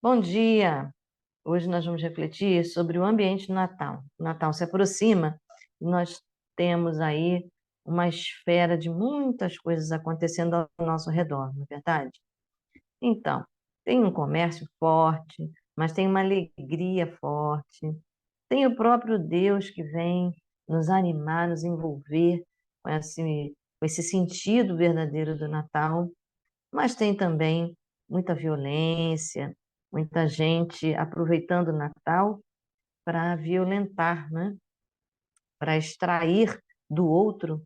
Bom dia! Hoje nós vamos refletir sobre o ambiente do Natal. O Natal se aproxima e nós temos aí uma esfera de muitas coisas acontecendo ao nosso redor, não é verdade? Então, tem um comércio forte, mas tem uma alegria forte. Tem o próprio Deus que vem nos animar, nos envolver com esse sentido verdadeiro do Natal, mas tem também muita violência, muita gente aproveitando o Natal para violentar, né? Para extrair do outro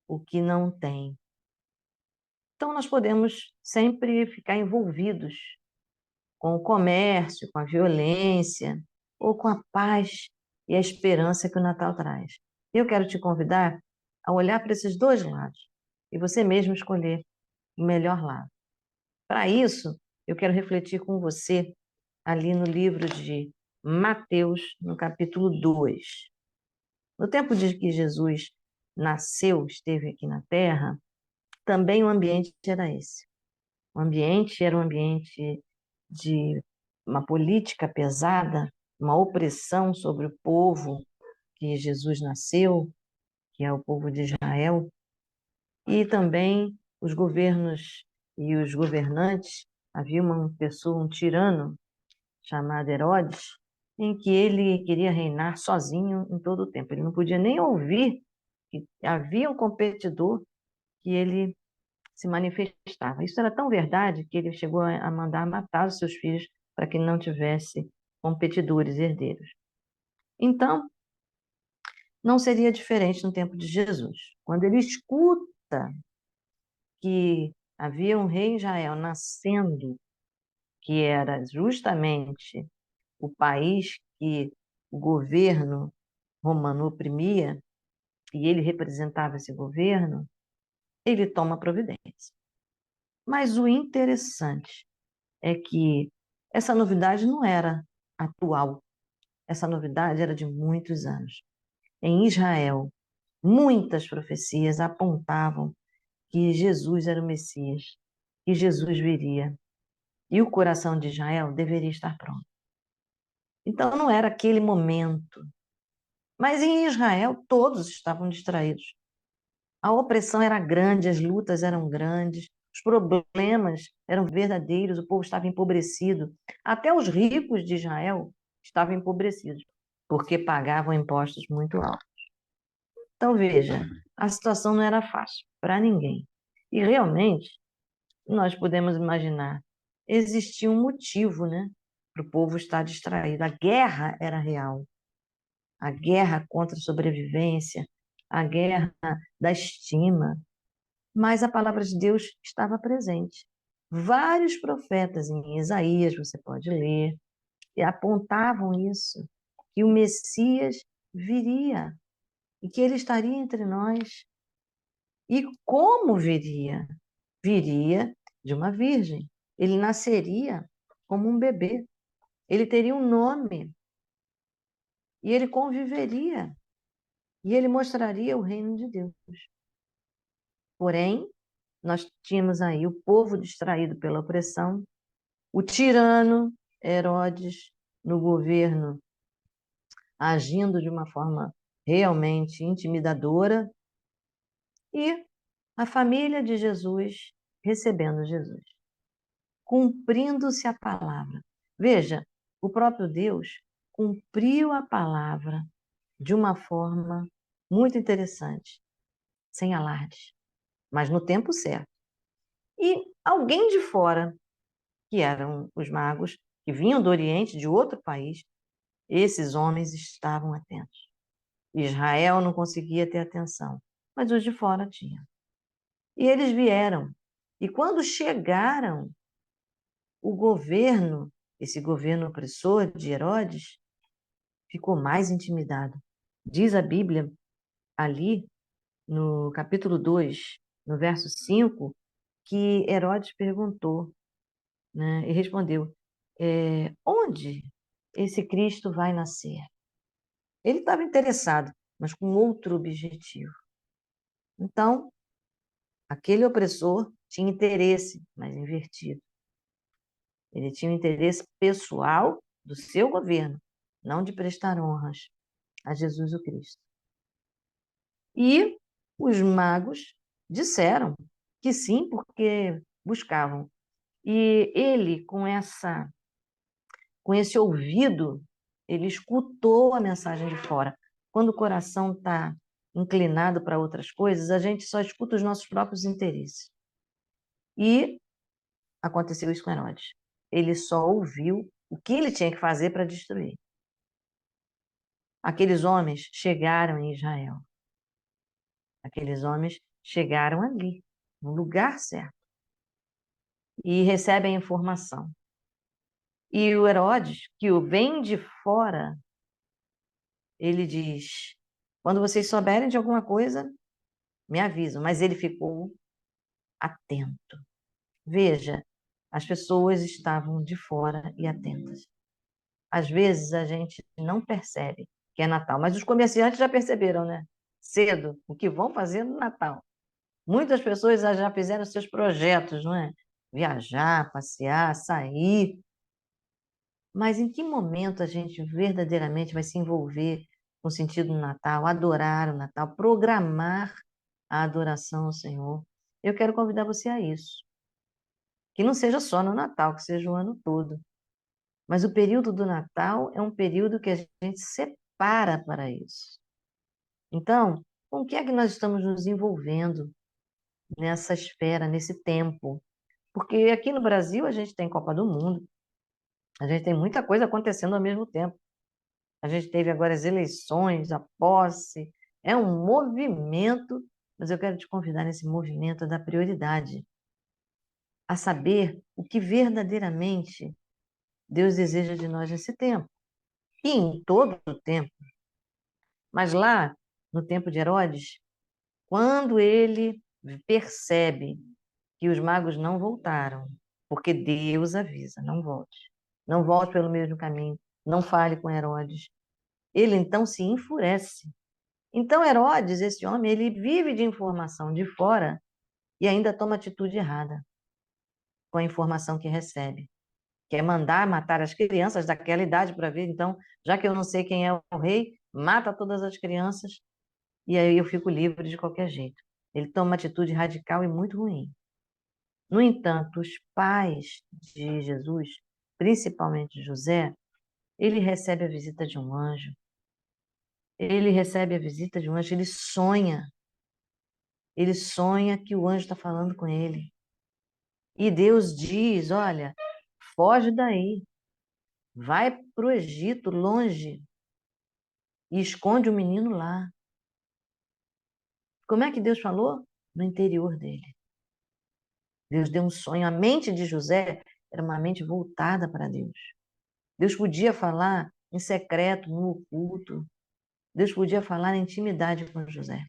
o que não tem. Então, nós podemos sempre ficar envolvidos com o comércio, com a violência, ou com a paz e a esperança que o Natal traz. Eu quero te convidar a olhar para esses dois lados e você mesmo escolher o melhor lado. Para isso, eu quero refletir com você ali no livro de Mateus, no capítulo 2. No tempo de que Jesus nasceu, esteve aqui na Terra, também o ambiente era esse. O ambiente era um ambiente de uma política pesada, uma opressão sobre o povo que Jesus nasceu, que é o povo de Israel, e também os governos e os governantes. Havia uma pessoa, um tirano, chamado Herodes, em que ele queria reinar sozinho em todo o tempo. Ele não podia nem ouvir que havia um competidor que ele se manifestava. Isso era tão verdade que ele chegou a mandar matar os seus filhos para que não tivesse competidores herdeiros. Então, não seria diferente no tempo de Jesus. Quando ele escuta que havia um rei Israel nascendo, que era justamente o país que o governo romano oprimia, e ele representava esse governo, ele toma providência. Mas o interessante é que essa novidade não era atual, essa novidade era de muitos anos. Em Israel, muitas profecias apontavam que Jesus era o Messias, que Jesus viria, e o coração de Israel deveria estar pronto. Então não era aquele momento. Mas em Israel todos estavam distraídos. A opressão era grande, as lutas eram grandes, os problemas eram verdadeiros, o povo estava empobrecido. Até os ricos de Israel estavam empobrecidos, porque pagavam impostos muito altos. Então, veja, a situação não era fácil para ninguém. E realmente, nós podemos imaginar, existia um motivo, né, para o povo estar distraído. A guerra era real. A guerra contra a sobrevivência, a guerra da estima, mas a palavra de Deus estava presente. Vários profetas em Isaías, você pode ler, e apontavam isso, que o Messias viria e que ele estaria entre nós. E como viria? Viria de uma virgem. Ele nasceria como um bebê. Ele teria um nome e ele conviveria e ele mostraria o reino de Deus. Porém, nós tínhamos aí o povo distraído pela opressão, o tirano Herodes no governo agindo de uma forma realmente intimidadora e a família de Jesus recebendo Jesus, cumprindo-se a palavra. Veja, o próprio Deus cumpriu a palavra de uma forma muito interessante, sem alardes, mas no tempo certo. E alguém de fora, que eram os magos, que vinham do Oriente, de outro país, esses homens estavam atentos. Israel não conseguia ter atenção, mas os de fora tinham. E eles vieram. E quando chegaram, o governo, esse governo opressor de Herodes, ficou mais intimidado. Diz a Bíblia, ali no capítulo 2, no verso 5, que Herodes perguntou, né, e respondeu: onde esse Cristo vai nascer? Ele estava interessado, mas com outro objetivo. Então, aquele opressor tinha interesse, mas invertido. Ele tinha um interesse pessoal do seu governo, não de prestar honras a Jesus o Cristo. E os magos disseram que sim, porque buscavam. E ele, com esse ouvido, ele escutou a mensagem de fora. Quando o coração está inclinado para outras coisas, a gente só escuta os nossos próprios interesses. E aconteceu isso com Herodes. Ele só ouviu o que ele tinha que fazer para destruir. Aqueles homens chegaram em Israel. Aqueles homens chegaram ali, no lugar certo, e recebem a informação. E o Herodes, que o vem de fora, ele diz: quando vocês souberem de alguma coisa, me avisam. Mas ele ficou atento. Veja, as pessoas estavam de fora e atentas. Às vezes a gente não percebe que é Natal, mas os comerciantes já perceberam, né? Cedo, o que vão fazer no Natal. Muitas pessoas já fizeram seus projetos, não é? Viajar, passear, sair. Mas em que momento a gente verdadeiramente vai se envolver com o sentido do Natal, adorar o Natal, programar a adoração ao Senhor? Eu quero convidar você a isso. Que não seja só no Natal, que seja o ano todo. Mas o período do Natal é um período que a gente separa para isso. Então, com o que é que nós estamos nos envolvendo nessa esfera, nesse tempo? Porque aqui no Brasil a gente tem Copa do Mundo, a gente tem muita coisa acontecendo ao mesmo tempo. A gente teve agora as eleições, a posse, é um movimento, mas eu quero te convidar nesse movimento a dar prioridade, a saber o que verdadeiramente Deus deseja de nós nesse tempo. E em todo o tempo. Mas lá, no tempo de Herodes, quando ele percebe que os magos não voltaram, porque Deus avisa, não volte. Não volte pelo mesmo caminho, não fale com Herodes. Ele então se enfurece. Então Herodes, esse homem, ele vive de informação de fora e ainda toma atitude errada com a informação que recebe. Quer mandar matar as crianças daquela idade para ver, então, já que eu não sei quem é o rei, mata todas as crianças e aí eu fico livre de qualquer jeito. Ele toma uma atitude radical e muito ruim. No entanto, os pais de Jesus, principalmente José, ele recebe a visita de um anjo. Ele recebe a visita de um anjo, ele sonha. Ele sonha que o anjo está falando com ele. E Deus diz: olha, foge daí, vai para o Egito, longe, e esconde o menino lá. Como é que Deus falou? No interior dele. Deus deu um sonho. A mente de José era uma mente voltada para Deus. Deus podia falar em secreto, no oculto. Deus podia falar em intimidade com José.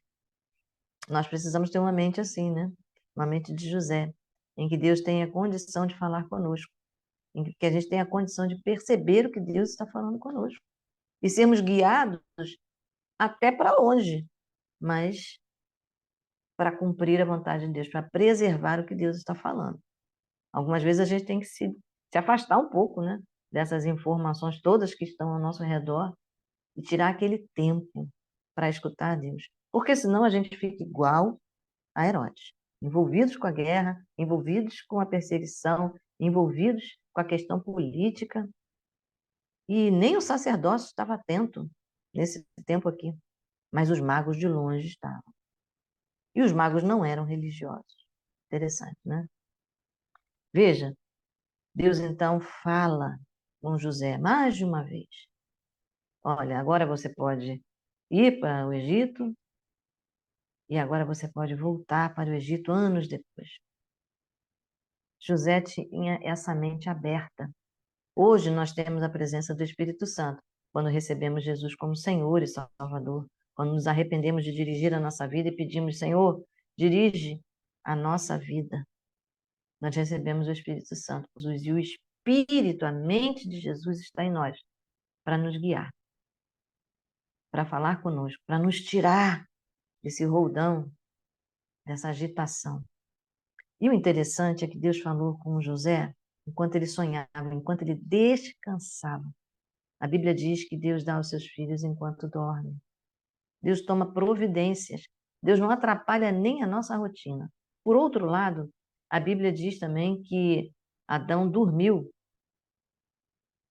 Nós precisamos ter uma mente assim, né? Uma mente de José, em que Deus tenha condição de falar conosco, em que a gente tenha condição de perceber o que Deus está falando conosco e sermos guiados até para longe, mas para cumprir a vontade de Deus, para preservar o que Deus está falando. Algumas vezes a gente tem que se afastar um pouco, né, dessas informações todas que estão ao nosso redor e tirar aquele tempo para escutar a Deus. Porque senão a gente fica igual a Herodes, envolvidos com a guerra, envolvidos com a perseguição, envolvidos com a questão política, e nem o sacerdócio estava atento nesse tempo aqui, mas os magos de longe estavam. E os magos não eram religiosos. Interessante, né? Veja, Deus então fala com José mais de uma vez. Olha, agora você pode ir para o Egito e agora você pode voltar para o Egito anos depois. José tinha essa mente aberta. Hoje nós temos a presença do Espírito Santo, quando recebemos Jesus como Senhor e Salvador, quando nos arrependemos de dirigir a nossa vida e pedimos, Senhor, dirige a nossa vida. Nós recebemos o Espírito Santo, Jesus, e o Espírito, a mente de Jesus está em nós, para nos guiar, para falar conosco, para nos tirar desse roldão, dessa agitação. E o interessante é que Deus falou com José enquanto ele sonhava, enquanto ele descansava. A Bíblia diz que Deus dá aos seus filhos enquanto dorme. Deus toma providências. Deus não atrapalha nem a nossa rotina. Por outro lado, a Bíblia diz também que Adão dormiu.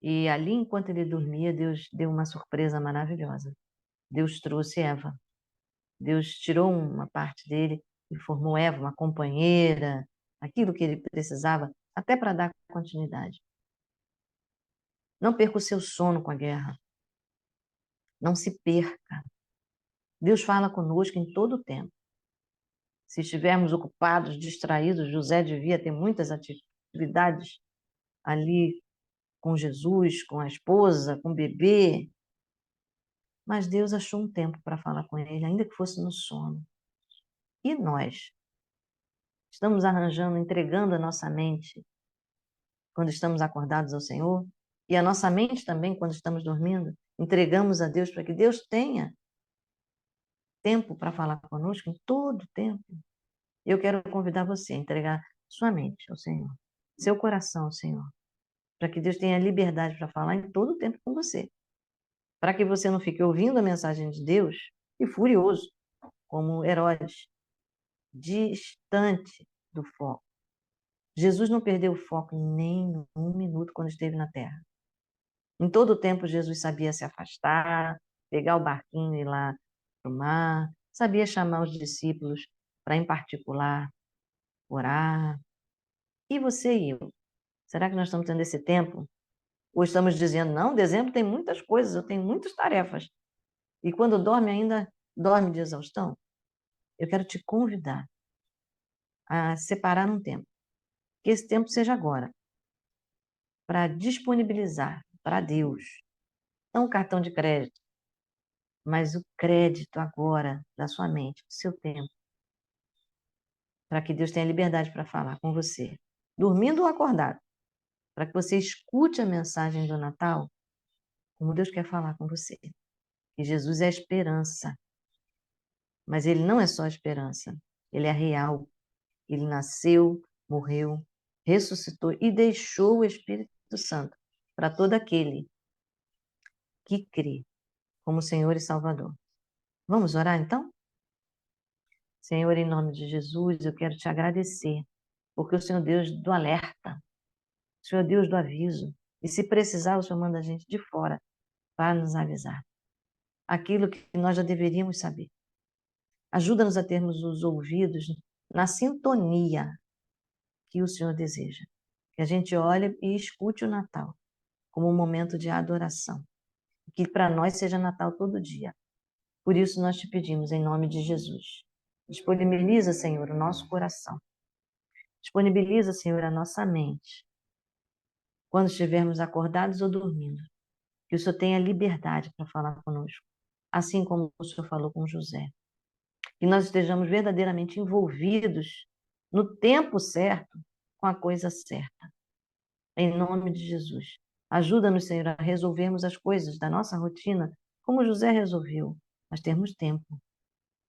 E ali, enquanto ele dormia, Deus deu uma surpresa maravilhosa. Deus trouxe Eva. Deus tirou uma parte dele e formou Eva, uma companheira, aquilo que ele precisava, até para dar continuidade. Não perca o seu sono com a guerra. Não se perca. Deus fala conosco em todo o tempo. Se estivermos ocupados, distraídos, José devia ter muitas atividades ali com Jesus, com a esposa, com o bebê. Mas Deus achou um tempo para falar com ele, ainda que fosse no sono. E nós? Estamos arranjando, entregando a nossa mente quando estamos acordados ao Senhor? E a nossa mente também, quando estamos dormindo? Entregamos a Deus para que Deus tenha tempo para falar conosco em todo o tempo? Eu quero convidar você a entregar sua mente ao Senhor, seu coração ao Senhor, para que Deus tenha liberdade para falar em todo o tempo com você, para que você não fique ouvindo a mensagem de Deus e furioso, como Herodes, distante do foco. Jesus não perdeu o foco nem um minuto quando esteve na terra. Em todo o tempo, Jesus sabia se afastar, pegar o barquinho e ir lá para o mar, sabia chamar os discípulos para, em particular, orar. E você e eu? Será que nós estamos tendo esse tempo? Ou estamos dizendo, não, dezembro tem muitas coisas, eu tenho muitas tarefas. E quando dorme, ainda dorme de exaustão? Eu quero te convidar a separar um tempo. Que esse tempo seja agora, para disponibilizar para Deus, não o cartão de crédito, mas o crédito agora da sua mente, do seu tempo, para que Deus tenha liberdade para falar com você, dormindo ou acordado, para que você escute a mensagem do Natal, como Deus quer falar com você. Que Jesus é a esperança, mas Ele não é só a esperança, Ele é real. Ele nasceu, morreu, ressuscitou e deixou o Espírito Santo para todo aquele que crê como Senhor e Salvador. Vamos orar então? Senhor, em nome de Jesus, eu quero te agradecer, porque o Senhor é Deus do alerta, o Senhor é Deus do aviso, e se precisar, o Senhor manda a gente de fora para nos avisar aquilo que nós já deveríamos saber. Ajuda-nos a termos os ouvidos na sintonia que o Senhor deseja. Que a gente olhe e escute o Natal como um momento de adoração. Que para nós seja Natal todo dia. Por isso nós te pedimos em nome de Jesus. Disponibiliza, Senhor, o nosso coração. Disponibiliza, Senhor, a nossa mente. Quando estivermos acordados ou dormindo, que o Senhor tenha liberdade para falar conosco, assim como o Senhor falou com José. Que nós estejamos verdadeiramente envolvidos no tempo certo, com a coisa certa. Em nome de Jesus. Ajuda-nos, Senhor, a resolvermos as coisas da nossa rotina como José resolveu, mas termos tempo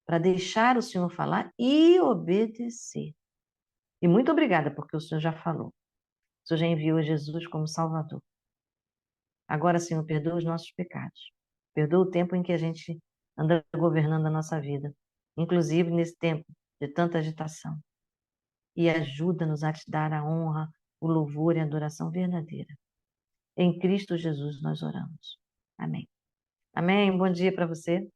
para deixar o Senhor falar e obedecer. E muito obrigada, porque o Senhor já falou. O Senhor já enviou Jesus como Salvador. Agora, Senhor, perdoa os nossos pecados. Perdoa o tempo em que a gente anda governando a nossa vida, inclusive nesse tempo de tanta agitação. E ajuda-nos a te dar a honra, o louvor e a adoração verdadeira. Em Cristo Jesus nós oramos. Amém. Amém. Bom dia para você.